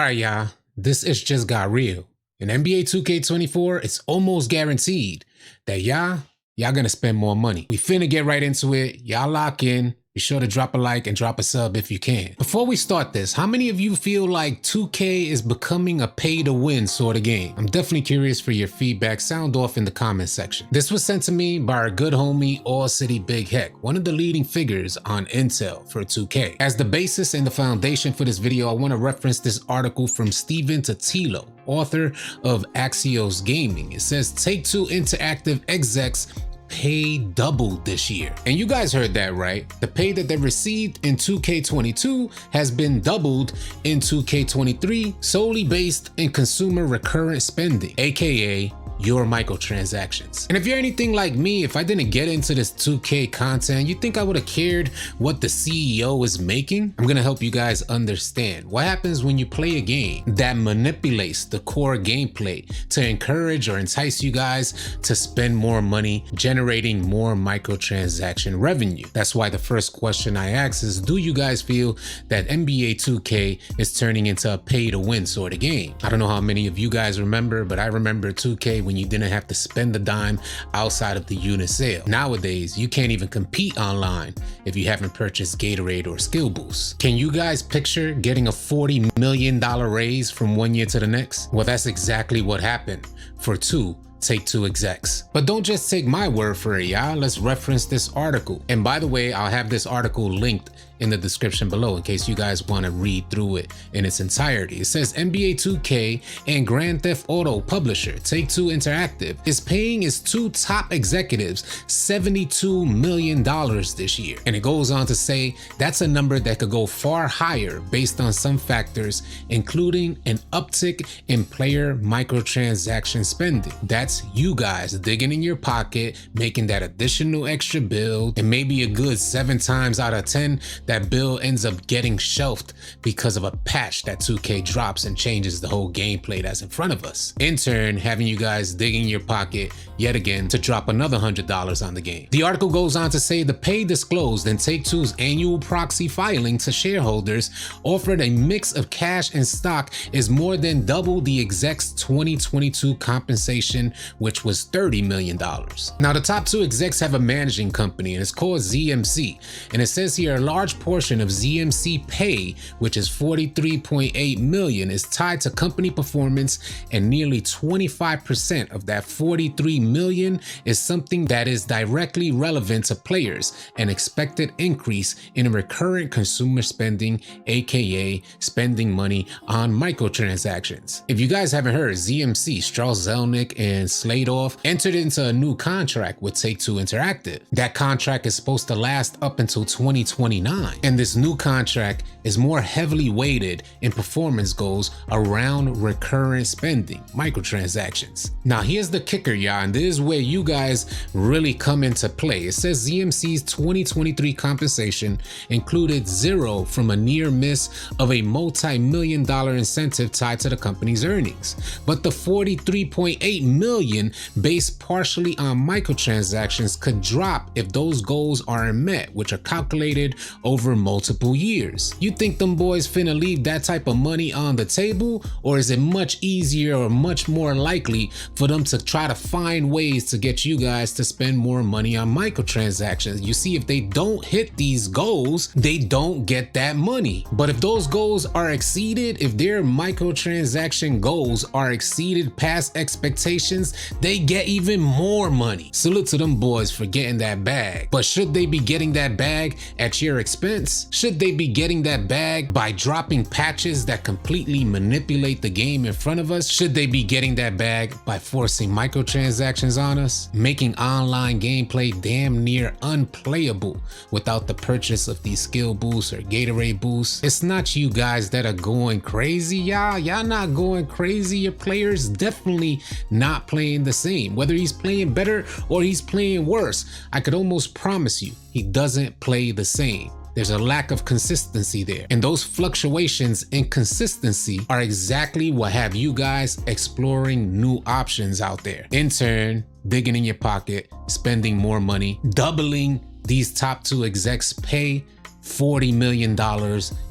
Alright y'all, this is just got real. In NBA 2K24, it's almost guaranteed that y'all gonna spend more money. We finna get right into it. Y'all lock in. Be sure to drop a like and drop a sub if you can. Before we start this, how many of you feel like 2K is becoming a pay-to-win sort of game? I'm definitely curious for your feedback. Sound off in the comment section. This was sent to me by our good homie AllCity Big Heck, one of the leading figures on Intel for 2K. As the basis and the foundation for this video, I want to reference this article from Steven Totilo, author of Axios Gaming. It says Take-Two Interactive execs pay doubled this year. And you guys heard that right. The pay that they received in 2K22 has been doubled in 2K23 solely based in consumer recurrent spending, aka your microtransactions. And if you're anything like me, if I didn't get into this 2K content, you think I would have cared what the CEO is making? I'm gonna help you guys understand what happens when you play a game that manipulates the core gameplay to encourage or entice you guys to spend more money, generating more microtransaction revenue. That's why the first question I ask is, do you guys feel that NBA 2K is turning into a pay to win sort of game? I don't know how many of you guys remember, but I remember 2K when you didn't have to spend a dime outside of the unit sale. Nowadays, you can't even compete online if you haven't purchased Gatorade or Skill Boost. Can you guys picture getting a $40 million raise from one year to the next? Well, that's exactly what happened for Take-Two execs. But don't just take my word for it, y'all. Let's reference this article. And by the way, I'll have this article linked in the description below in case you guys want to read through it in its entirety. It says NBA 2K and Grand Theft Auto publisher Take-Two Interactive is paying its two top executives $72 million this year. And it goes on to say that's a number that could go far higher based on some factors, including an uptick in player microtransaction spending. That's you guys digging in your pocket, making that additional extra bill, and maybe a good 7 times out of 10 that bill ends up getting shelved because of a patch that 2K drops and changes the whole gameplay that's in front of us. In turn, having you guys digging your pocket yet again to drop another $100 on the game. The article goes on to say the pay disclosed in Take-Two's annual proxy filing to shareholders offered a mix of cash and stock is more than double the exec's 2022 compensation, which was $30 million. Now, the top two execs have a managing company and it's called ZMC. And it says here a large portion of ZMC pay, which is $43.8 million, is tied to company performance, and nearly 25% of that $43 million is something that is directly relevant to players, an expected increase in recurrent consumer spending, aka spending money on microtransactions. If you guys haven't heard, ZMC, Strauss Zelnick and Sladoff entered into a new contract with Take-Two Interactive. That contract is supposed to last up until 2029. And this new contract is more heavily weighted in performance goals around recurrent spending, microtransactions. Now here's the kicker, y'all, and this is where you guys really come into play. It says ZMC's 2023 compensation included zero from a near miss of a multi-million-dollar incentive tied to the company's earnings. But the $43.8 million based partially on microtransactions could drop if those goals aren't met, which are calculated over multiple years. You think them boys finna leave that type of money on the table, or is it much easier or much more likely for them to try to find ways to get you guys to spend more money on microtransactions? You see, if they don't hit these goals, they don't get that money. But if those goals are exceeded, if their microtransaction goals are exceeded past expectations, they get even more money. Salute to them boys for getting that bag. But should they be getting that bag at your expense? Should they be getting that bag by dropping patches that completely manipulate the game in front of us? Should they be getting that bag by forcing microtransactions on us, making online gameplay damn near unplayable without the purchase of these skill boosts or Gatorade boosts? It's not you guys that are going crazy, y'all not going crazy. Your players definitely not playing the same. Whether he's playing better or he's playing worse, I could almost promise you he doesn't play the same. There's a lack of consistency there. And those fluctuations in consistency are exactly what have you guys exploring new options out there. In turn, digging in your pocket, spending more money, doubling these top two execs' pay $40 million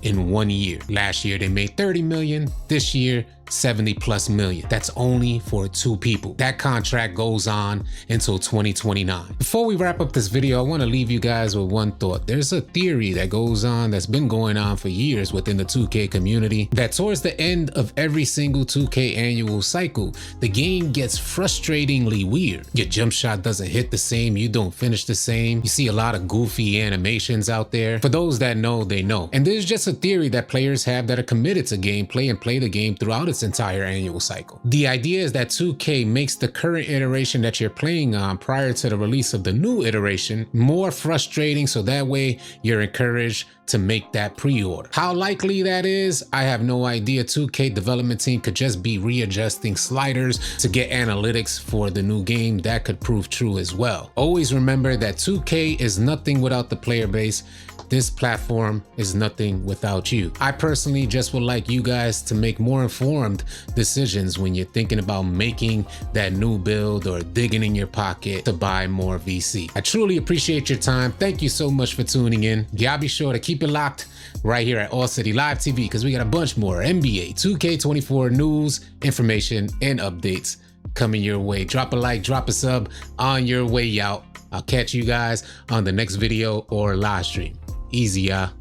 in 1 year. Last year they made $30 million. This year, 70+ million. That's only for 2 people. That contract goes on until 2029. Before we wrap up this video, I want to leave you guys with one thought. There's a theory that goes on, that's been going on for years within the 2K community, that towards the end of every single 2K annual cycle, the game gets frustratingly weird. Your jump shot doesn't hit the same, you don't finish the same, you see a lot of goofy animations out there. For those that know, they know. And there's just a theory that players have that are committed to gameplay and play the game throughout its entire annual cycle. The idea is that 2K makes the current iteration that you're playing on prior to the release of the new iteration more frustrating, so that way you're encouraged to make that pre-order. How likely that is, I have no idea. 2K development team could just be readjusting sliders to get analytics for the new game. That could prove true as well. Always remember that 2K is nothing without the player base. This platform is nothing without you. I personally just would like you guys to make more informed decisions when you're thinking about making that new build or digging in your pocket to buy more VC. I truly appreciate your time. Thank you so much for tuning in. Y'all be sure to keep it locked right here at AllCity Live TV, because we got a bunch more NBA 2K24 news, information, and updates coming your way. Drop a like, drop a sub on your way out. I'll catch you guys on the next video or live stream. Easy, y'all.